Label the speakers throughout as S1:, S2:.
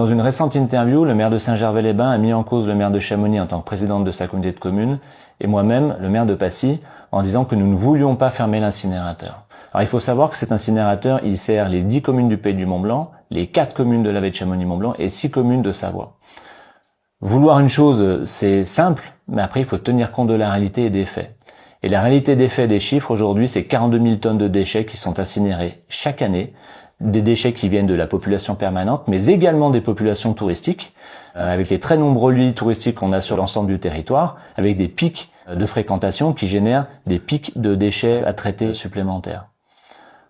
S1: Dans une récente interview, le maire de Saint-Gervais-les-Bains a mis en cause le maire de Chamonix en tant que présidente de sa communauté de communes et moi-même, le maire de Passy, en disant que nous ne voulions pas fermer l'incinérateur. Alors il faut savoir que cet incinérateur, il sert les 10 communes du Pays du Mont-Blanc, les 4 communes de la vallée de Chamonix-Mont-Blanc et 6 communes de Savoie. Vouloir une chose, c'est simple, mais après il faut tenir compte de la réalité et des faits. Et la réalité des faits, des chiffres aujourd'hui, c'est 42 000 tonnes de déchets qui sont incinérés chaque année, des déchets qui viennent de la population permanente, mais également des populations touristiques, avec les très nombreux lieux touristiques qu'on a sur l'ensemble du territoire, avec des pics de fréquentation qui génèrent des pics de déchets à traiter supplémentaires.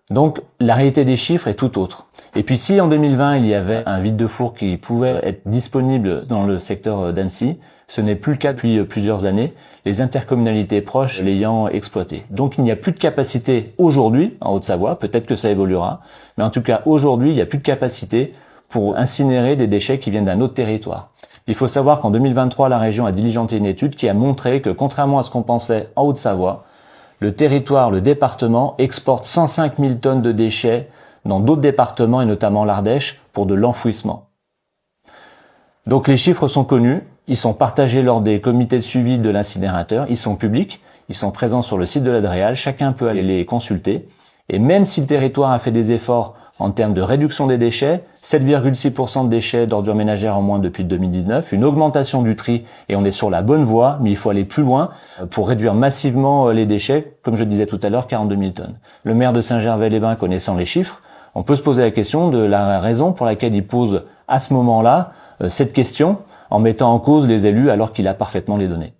S1: Donc la réalité des chiffres est tout autre. Et puis si en 2020 il y avait un vide de four qui pouvait être disponible dans le secteur d'Annecy, ce n'est plus le cas depuis plusieurs années, les intercommunalités proches l'ayant exploité. Donc il n'y a plus de capacité aujourd'hui en Haute-Savoie, peut-être que ça évoluera, mais en tout cas aujourd'hui il n'y a plus de capacité pour incinérer des déchets qui viennent d'un autre territoire. Il faut savoir qu'en 2023 la région a diligenté une étude qui a montré que contrairement à ce qu'on pensait en Haute-Savoie, le territoire, le département exporte 105 000 tonnes de déchets dans d'autres départements et notamment l'Ardèche pour de l'enfouissement. Donc les chiffres sont connus, ils sont partagés lors des comités de suivi de l'incinérateur, ils sont publics, ils sont présents sur le site de l'Adréal, chacun peut aller les consulter. Et même si le territoire a fait des efforts en termes de réduction des déchets, 7,6% de déchets d'ordures ménagères en moins depuis 2019, une augmentation du tri et on est sur la bonne voie, mais il faut aller plus loin pour réduire massivement les déchets, comme je disais tout à l'heure, 42 000 tonnes. Le maire de Saint-Gervais-les-Bains connaissant les chiffres, on peut se poser la question de la raison pour laquelle il pose à ce moment-là cette question en mettant en cause les élus alors qu'il a parfaitement les données.